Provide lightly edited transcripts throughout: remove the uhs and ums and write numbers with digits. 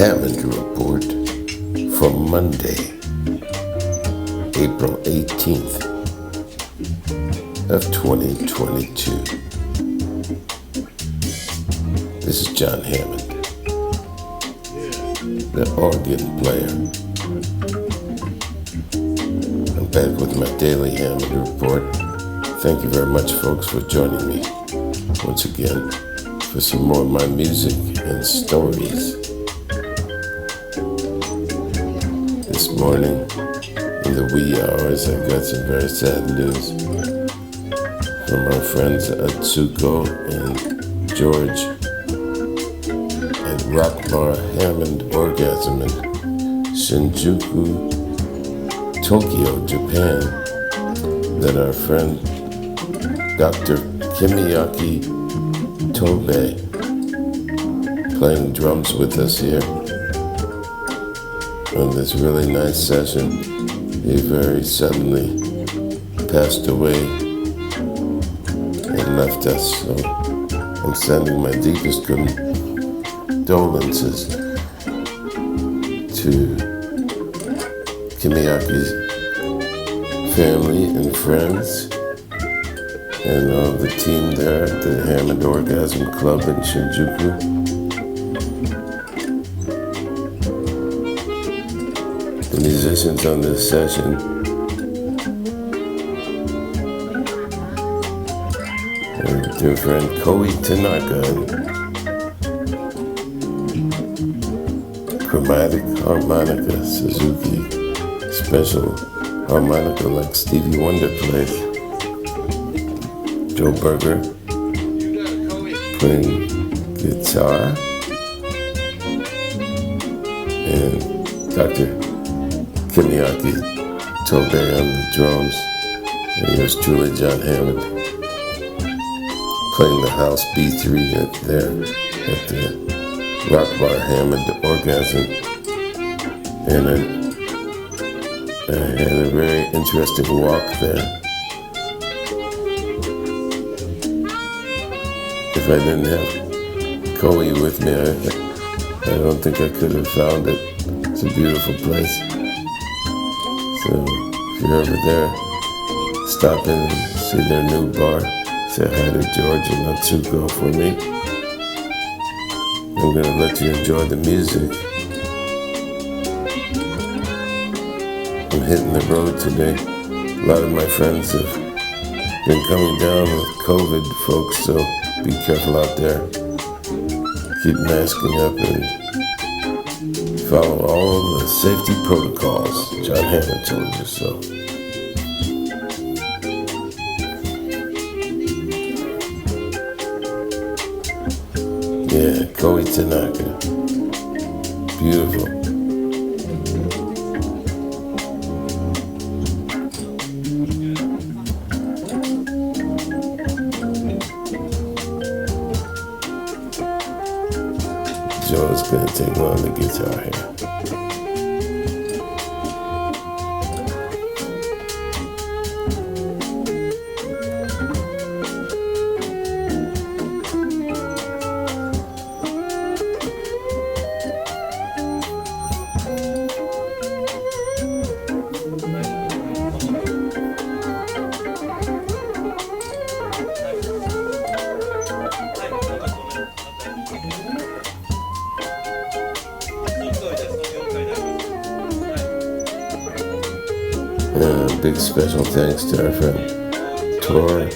Hammond Report for Monday, April 18th of 2022. This is Jon Hammond, the organ player. I'm back with my daily Hammond Report. Thank you very much, folks, for joining me once again for some more of my music and stories. This morning, in the wee hours, I got some very sad news from our friends Atsuko and George and Rockmar Hammond Orgasm in Shinjuku, Tokyo, Japan, that our friend Dr. Kimiaki Tobe, playing drums with us here on this really nice session. He very suddenly passed away and left us, so I'm sending my deepest condolences to Kimiaki's family and friends and all the team there at the Hammond Orgasm Club in Shinjuku. The musicians on this session are dear friend Koi Tanaka and chromatic harmonica Suzuki, special harmonica like Stevie Wonder plays. Joe Berger playing guitar, and Dr. Kimiaki Tobe on the drums, and yours truly, Jon Hammond, playing the house B3 there at the Rockmar Hammond Orgasm. And I had a very interesting walk there. If I didn't have Koi with me, I don't think I could have found it. It's a beautiful place. So if you're over there, stop in and see their new bar. Say hi to George and Atsuko for me. I'm going to let you enjoy the music. I'm hitting the road today. A lot of my friends have been coming down with COVID, folks, so be careful out there. Keep masking up and follow all the safety protocols. Jon Hammond told you so. Yeah, Koi Tanaka. Beautiful. Joe's gonna take on the guitar here. Big special thanks to our friend Tor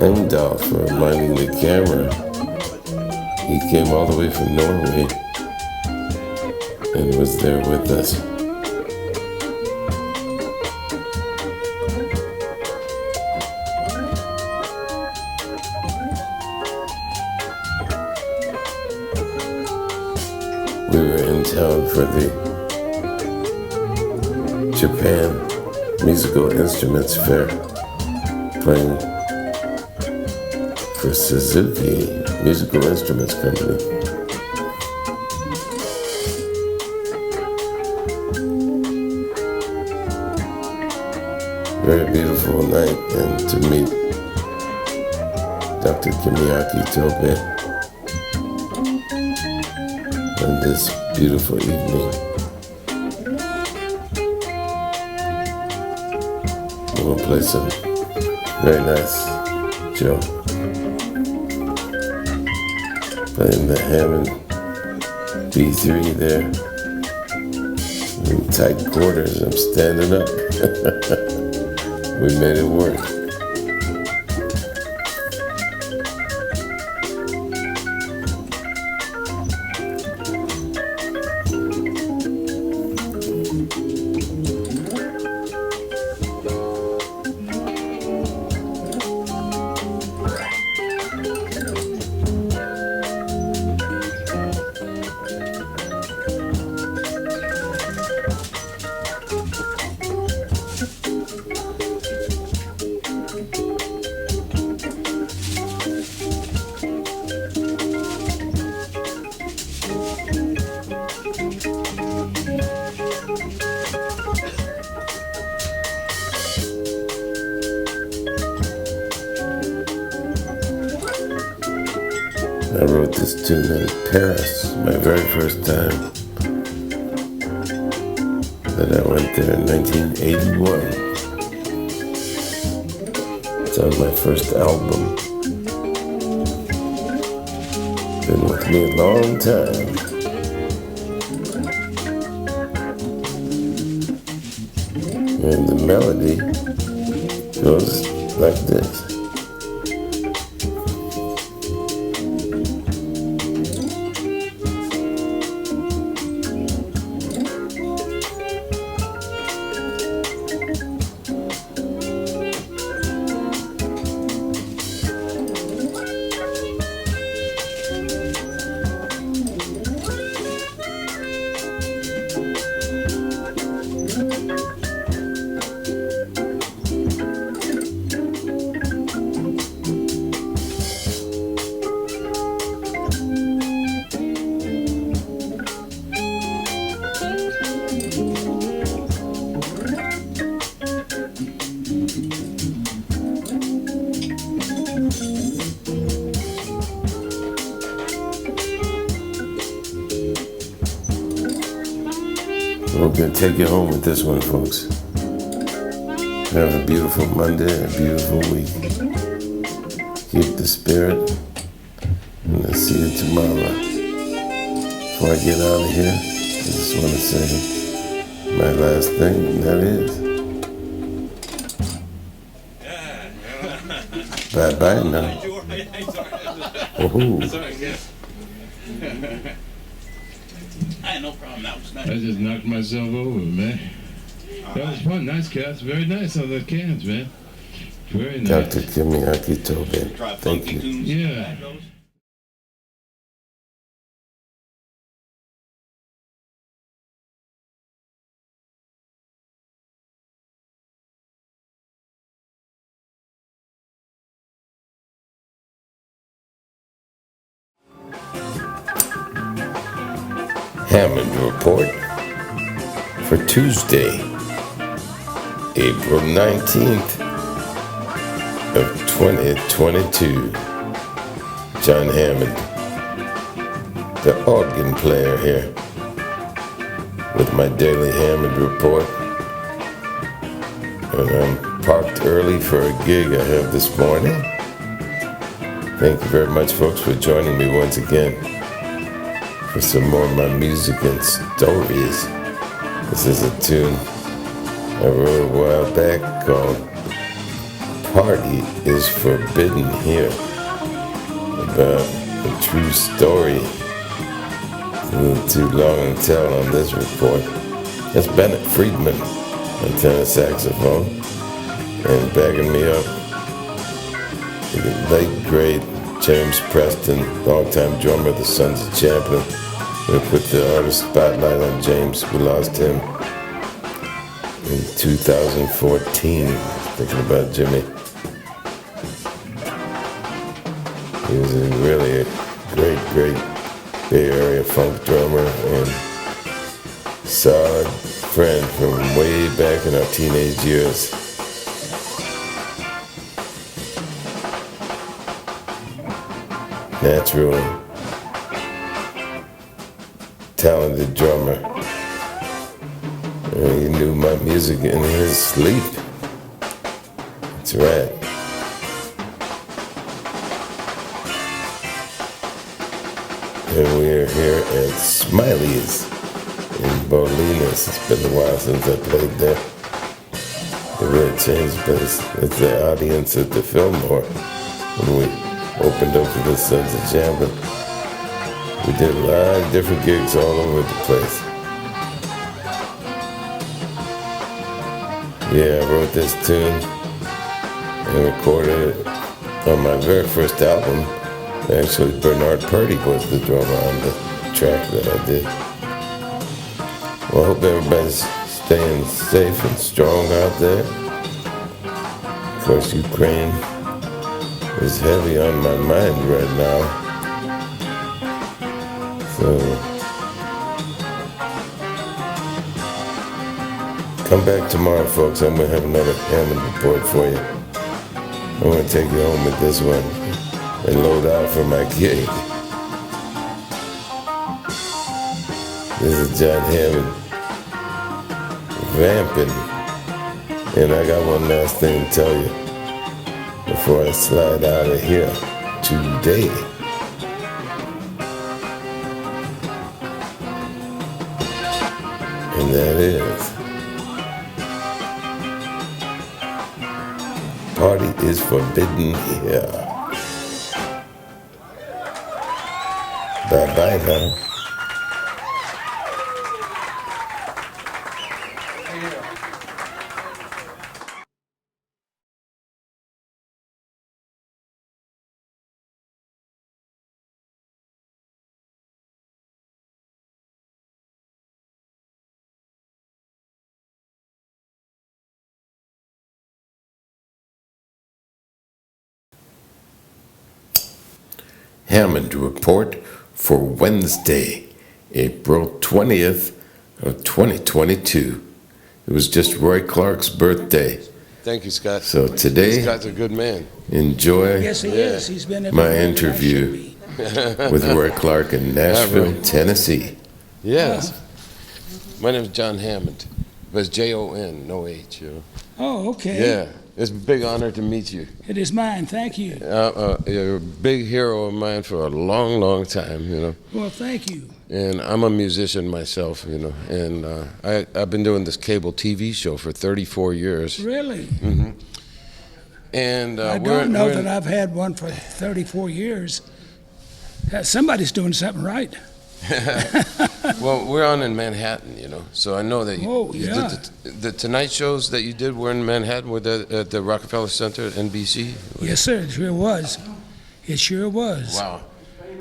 Engdahl for minding the camera. He came all the way from Norway and was there with us. We were in town for the Japan Musical Instruments Fair, playing for Suzuki Musical Instruments Company. Very beautiful night, and to meet Dr. Kimiaki Tobe on this beautiful evening. We'll play some very nice Joe. Playing the Hammond B3 there. In tight quarters, I'm standing up. We made it work. I wrote this tune in Paris, my very first time that I went there in 1981. It's on my first album. Been with me a long time. And the melody goes like this. We're going to take you home with this one, folks. Have a beautiful Monday, a beautiful week. Keep the spirit, and I'll see you tomorrow. Before I get out of here, I just want to say my last thing, and that is bye-bye now. I had no problem. That was nice. I just knocked myself over, man. That was fun. Nice cats. Very nice on the cans, man. Very nice. Dr. Kimiaki Tobe. Thank you. Yeah. Hammond Report for Tuesday, April 19th of 2022. Jon Hammond, the organ player here, with my daily Hammond Report. And I'm parked early for a gig I have this morning. Thank you very much, folks, for joining me once again for some more of my music and stories. This is a tune I wrote a while back called Party is Forbidden Here, about a true story. It's a little too long to tell on this report. That's Bennett Friedman on tenor saxophone, and backing me up, the late great James Preston, longtime drummer of the Sons of Champlin. We put the artist spotlight on James. We lost him in 2014. Thinking about Jimmy. He was a really great Bay Area funk drummer and solid friend from way back in our teenage years. Natural talented drummer. He knew my music in his sleep. That's right. And we're here at Smiley's in Bolinas. It's been a while since I played there. It really changed, but it's the audience at the Fillmore when we opened up for the Sons of Jam. We did a lot of different gigs all over the place. Yeah, I wrote this tune and recorded it on my very first album. Actually, Bernard Purdy was the drummer on the track that I did. Well, I hope everybody's staying safe and strong out there. Of course, Ukraine is heavy on my mind right now. So, come back tomorrow, folks. I'm going to have another Hammond Report for you. I'm going to take you home with this one and load out for my gig. This is Jon Hammond vamping. And I got one last thing to tell you before I slide out of here today. And that is, party is forbidden here. Bye-bye now. Hammond Report for Wednesday, April 20th of 2022. It was just Roy Clark's birthday. Thank you, Scott. So today, Scott's a good man. enjoy Yes, he is. He's been my interview with Roy Clark in Nashville, Tennessee. Yes. My name is Jon Hammond. But it's Jon, no H. You know? Oh, okay. Yeah. It's a big honor to meet you. It is mine. Thank you. You're a big hero of mine for a long, long time, you know. Well, thank you. And I'm a musician myself, you know. And I've been doing this cable TV show for 34 years. Really? Mm-hmm. And I don't know that I've had one for 34 years. Somebody's doing something right. Well, we're on in Manhattan, you know, so I know that you yeah. did the Tonight shows that you did were in Manhattan, were at the Rockefeller Center at NBC? Yes, sir, it sure was. It sure was. Wow.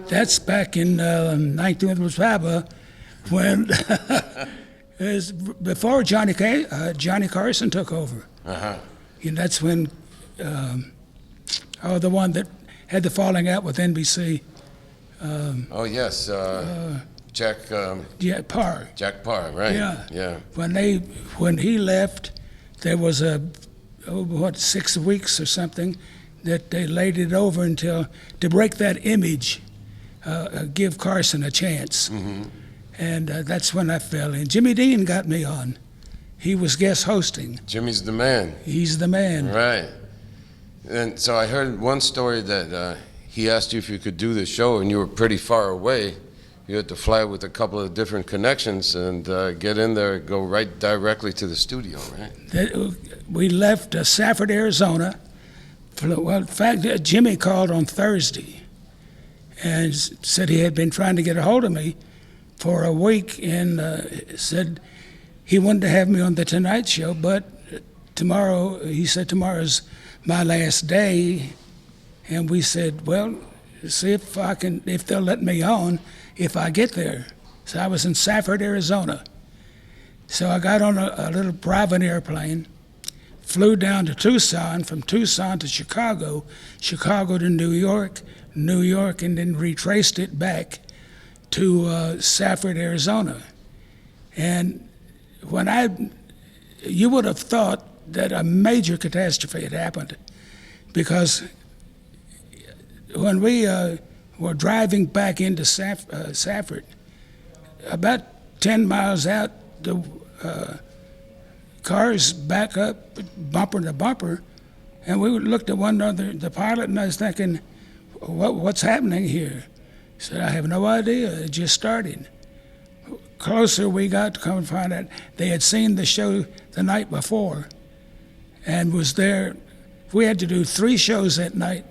That's back in 1985 when, before Johnny Carson took over. Uh-huh. And that's when, the one that had the falling out with NBC. Oh, yes, Jack Parr. Jack Parr, right? Yeah. Yeah. When he left, there was 6 weeks or something that they laid it over until to break that image, give Carson a chance. Mm-hmm. And that's when I fell in. Jimmy Dean got me on. He was guest hosting. Jimmy's the man. He's the man. Right. And so I heard one story that he asked you if you could do the show, and you were pretty far away. You had to fly with a couple of different connections and get in there, go right directly to the studio, right? We left Safford, Arizona. Well, in fact, Jimmy called on Thursday and said he had been trying to get a hold of me for a week and said he wanted to have me on the Tonight Show, but he said tomorrow's my last day. And we said, well, see if they'll let me on if I get there. So I was in Safford, Arizona. So I got on a little private airplane, flew down to Tucson, from Tucson to Chicago, Chicago to New York, and then retraced it back to Safford, Arizona. And you would have thought that a major catastrophe had happened, because when we were driving back into Safford, about 10 miles out, the cars back up bumper to bumper, and we looked at one another, the pilot and I was thinking, what's happening here? He said, I have no idea, it just started. Closer we got to come and find out they had seen the show the night before and was there. We had to do 3 shows that night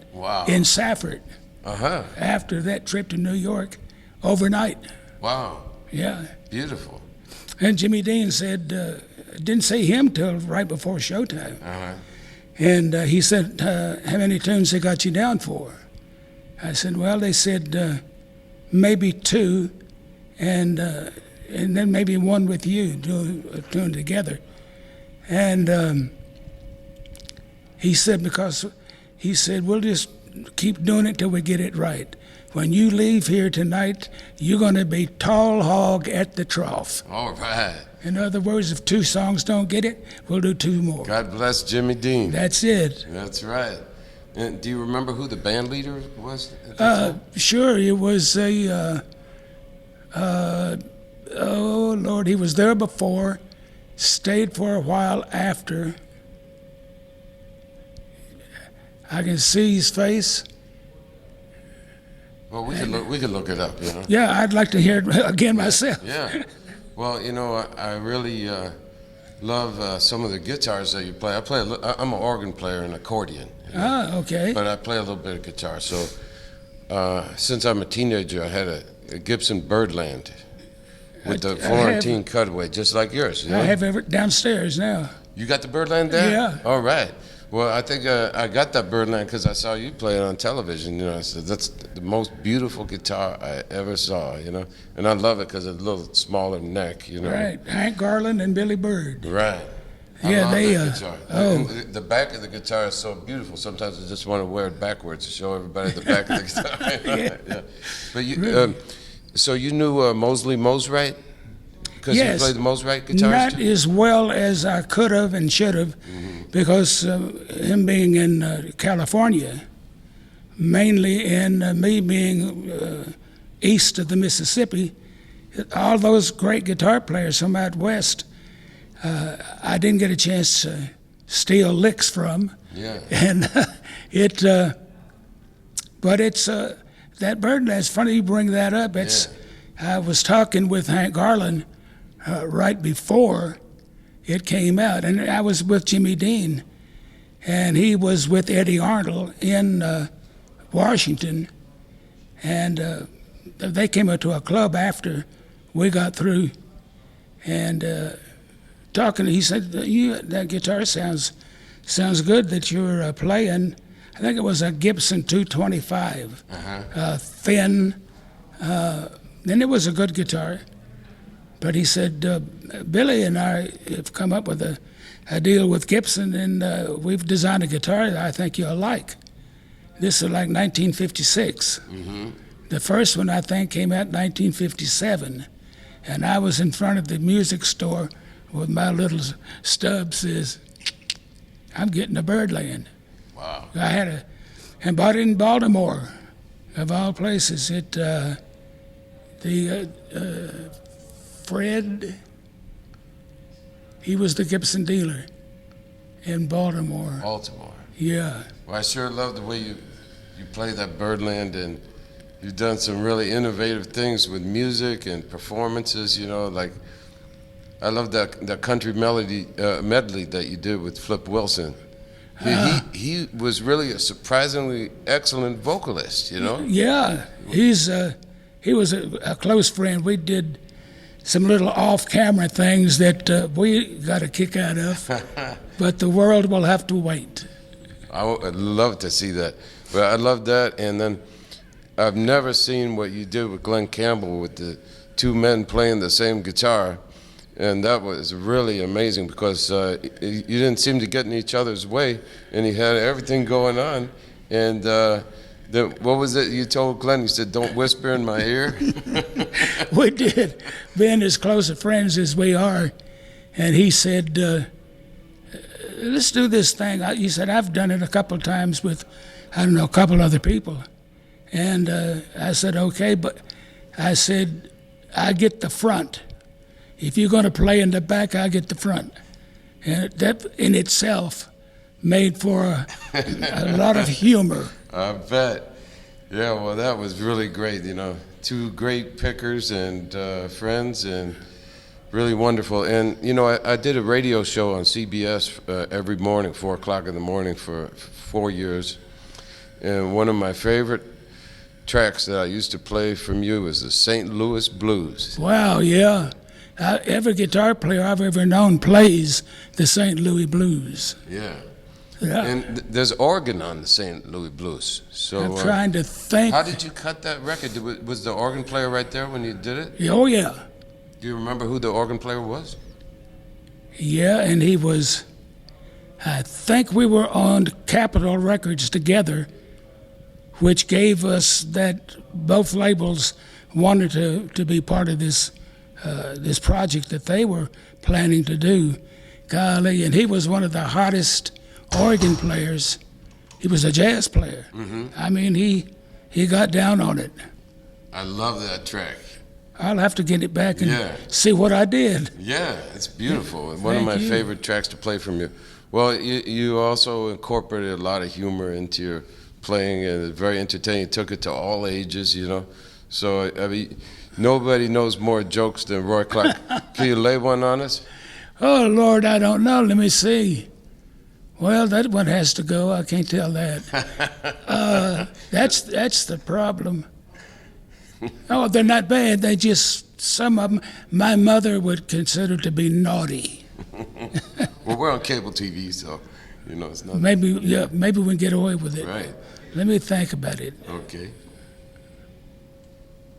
in Safford after that trip to New York overnight. Wow. Yeah. Beautiful. And Jimmy Dean said, didn't see him till right before showtime. And he said, how many tunes they got you down for? I said, well, they said maybe 2, and then maybe 1 with you, do a tune together. And he said, we'll just keep doing it till we get it right. When you leave here tonight, you're going to be tall hog at the trough. All right. In other words, if 2 songs don't get it, we'll do 2 more. God bless Jimmy Dean. That's it. That's right. And do you remember who the band leader was at that time? Sure, it was a, oh Lord, he was there before, stayed for a while after. I can see his face. Well, we could look it up, you know. Yeah, I'd like to hear it again myself. Yeah. Well, you know, I really love some of the guitars that you play. I'm an organ player and accordion. You know? Ah, okay. But I play a little bit of guitar. So since I'm a teenager, I had a Gibson Birdland with the Florentine cutaway, just like yours. You know? I have it downstairs now. You got the Birdland there? Yeah. All right. Well, I think I got that Birdland because I saw you play it on television. You know, I said that's the most beautiful guitar I ever saw. You know, and I love it because it's a little smaller neck. You know, Right, Hank Garland and Billy Bird. Right. Yeah, I love that guitar. And the back of the guitar is so beautiful. Sometimes I just want to wear it backwards to show everybody the back of the guitar. Yeah. But you, so you knew Mosley Mosrite? Because you played the Mosrite guitars not too? as well as I could have and should have, because him being in California, mainly, and me being east of the Mississippi, all those great guitar players from out west, I didn't get a chance to steal licks from. Yeah. And but it's that Birdland. It's funny you bring that up. I was talking with Hank Garland right before it came out, and I was with Jimmy Dean, and he was with Eddie Arnold in Washington, and they came up to a club after we got through, and talking. He said, "That guitar sounds good that you're playing." I think it was a Gibson 225, thin. And it was a good guitar. But he said, Billy and I have come up with a deal with Gibson, and we've designed a guitar that I think you'll like. This is like 1956. The first one, I think, came out in 1957. And I was in front of the music store with my little stub, says, I'm getting a Birdland. Wow. I and bought it in Baltimore, of all places. Fred, he was the Gibson dealer in Baltimore. Baltimore. Yeah. Well, I sure love the way you play that Birdland, and you've done some really innovative things with music and performances. You know, like I love that country medley that you did with Flip Wilson. He was really a surprisingly excellent vocalist. You know. Yeah, he was a close friend. We did some little off-camera things that we got a kick out of, but the world will have to wait. I'd love to see that. But I love that, and then I've never seen what you did with Glenn Campbell with the 2 men playing the same guitar, and that was really amazing because you didn't seem to get in each other's way, and he had everything going on, and what was it you told Glenn? You said, don't whisper in my ear? We did, being as close of friends as we are, and he said, let's do this thing. He said, I've done it a couple of times with, I don't know, a couple other people. And I said, okay, but I said, I get the front. If you're going to play in the back, I get the front. And that in itself made for a lot of humor. I bet. Yeah, well, that was really great, you know. Two great pickers and friends, and really wonderful. And, you know, I did a radio show on CBS every morning, 4 o'clock in the morning for 4 years. And one of my favorite tracks that I used to play from you was the St. Louis Blues. Wow, yeah. Every guitar player I've ever known plays the St. Louis Blues. Yeah. Yeah. And there's organ on the St. Louis Blues. So I'm trying to think. how did you cut that record? Was the organ player right there when you did it? Oh, yeah. Do you remember who the organ player was? Yeah, and he was, I think we were on Capitol Records together, which gave us that both labels wanted to be part of this this project that they were planning to do. Golly, and he was one of the hottest organ players. He was a jazz player. Mm-hmm. I mean, he got down on it. I love that track. I'll have to get it back and Yeah. see what I did. Yeah, it's beautiful. One of Thank my you. favorite tracks to play from you. Well, you also incorporated a lot of humor into your playing, and it's very entertaining. Took it to all ages, you know. So, I mean, nobody knows more jokes than Roy Clark. Can you lay one on us? Oh, Lord, I don't know. Let me see. Well, that one has to go. I can't tell that. That's the problem. Oh, they're not bad. They just, some of them, my mother would consider to be naughty. Well, we're on cable TV, so, you know, it's not... Maybe we can get away with it. Right. Let me think about it. Okay.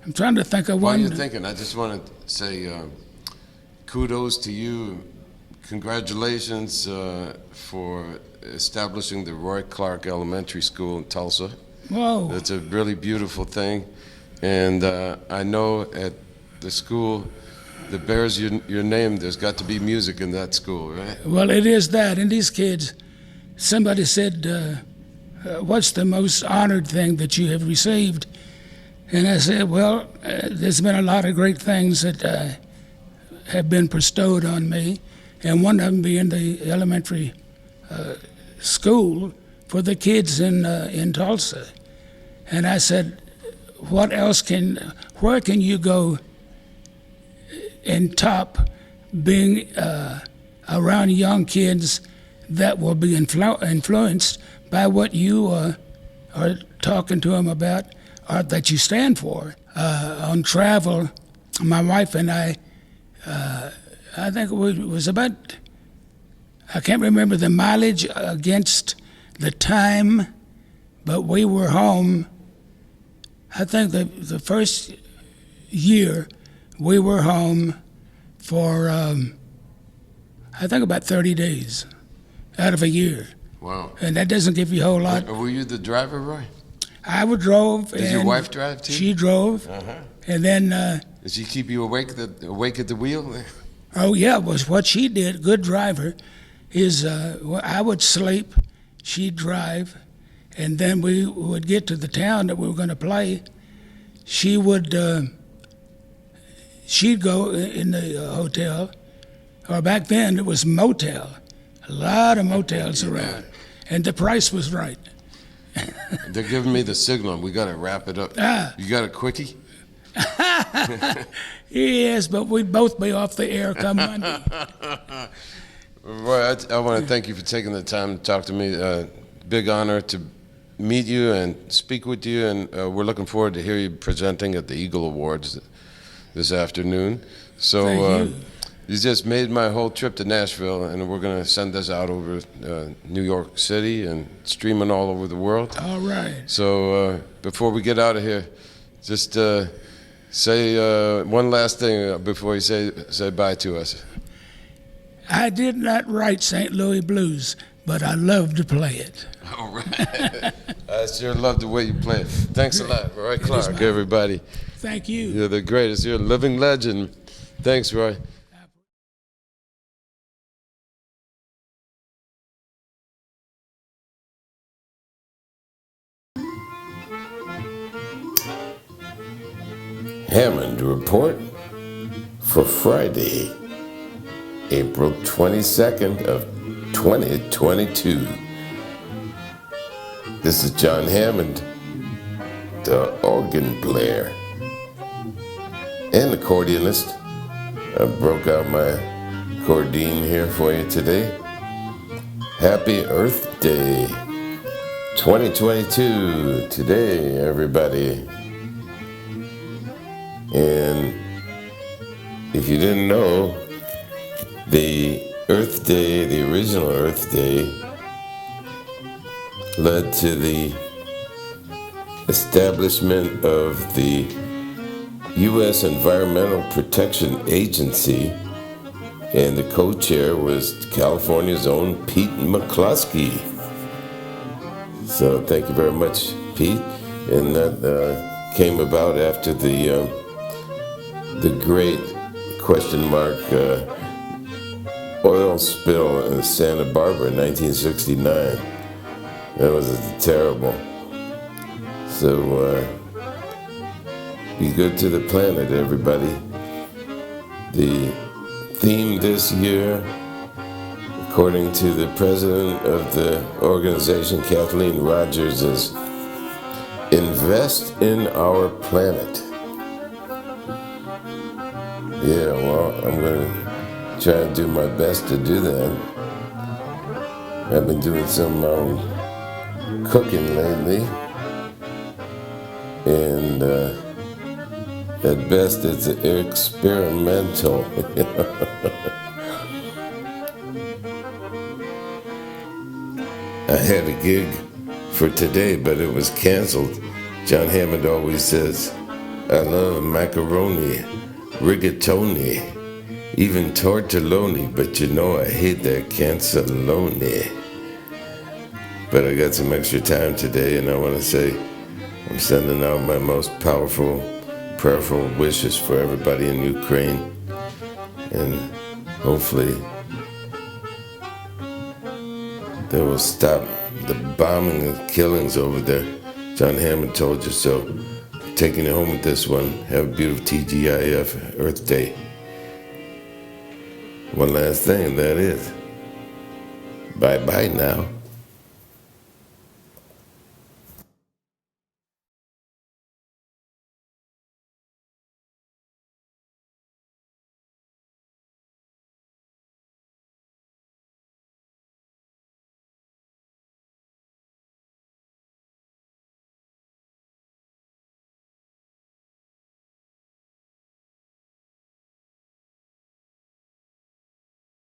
I'm trying to think of While one. you're thinking, I just want to say kudos to you. Congratulations for establishing the Roy Clark Elementary School in Tulsa. Whoa. It's a really beautiful thing. And I know at the school that bears your name, there's got to be music in that school, right? Well, it is that. And these kids, somebody said, what's the most honored thing that you have received? And I said, well, there's been a lot of great things that have been bestowed on me, and one of them being the elementary school for the kids in Tulsa. And I said, where can you go and top being around young kids that will be influenced by what you are talking to them about, or that you stand for. On travel, my wife and I think it was about, I can't remember the mileage against the time, but we were home. I think the first year we were home for, I think about 30 days out of a year. Wow. And that doesn't give you a whole lot. Were you the driver, Roy? I drove. Did your wife drive too? She drove. Uh-huh. And then, Did she keep you awake at the wheel? oh yeah, was what she did, good driver, is I would sleep, she'd drive, and then we would get to the town that we were going to play. She would, she'd go in the hotel, or back then it was motel, a lot of motels around, and the price was right. They're giving me the signal. We got to wrap it up. You got a quickie? Yes, but we'd both be off the air come Monday. Roy, I want to thank you for taking the time to talk to me. Big honor to meet you and speak with you, and we're looking forward to hear you presenting at the Eagle Awards this afternoon. So Thank you. you just made my whole trip to Nashville, and we're going to send this out over New York City and streaming all over the world. All right. So before we get out of here, just say one last thing before you say bye to us. I did not write St. Louis Blues, but I love to play it. All right. I sure love the way you play it. Thanks a lot, Roy Clark, mine. everybody. Thank you. You're the greatest. You're a living legend. Thanks, Roy. Hammond Report for Friday, April 22nd of 2022. This is Jon Hammond, the organ player and accordionist. I broke out my accordion here for you today. Happy Earth Day 2022 today, everybody. And if you didn't know, the Earth Day, the original Earth Day, led to the establishment of the U.S. Environmental Protection Agency, and the co-chair was California's own Pete McCluskey. So thank you very much, Pete. And that came about after the great oil spill in Santa Barbara in 1969. That was terrible. So be good to the planet, everybody. The theme this year, according to the president of the organization, Kathleen Rogers, is invest in our planet. Yeah, well, I'm going to try and do my best to do that. I've been doing some cooking lately, and at best it's experimental. I had a gig for today, but it was canceled. Jon Hammond always says, I love macaroni, rigatoni, even tortelloni, but you know I hate that canceloni. But I got some extra time today, and I want to say I'm sending out my most powerful, prayerful wishes for everybody in Ukraine, and hopefully they will stop the bombing and killings over there. Jon Hammond told you so. Taking it home with this one. Have a beautiful TGIF Earth Day. One last thing, that is, bye-bye now.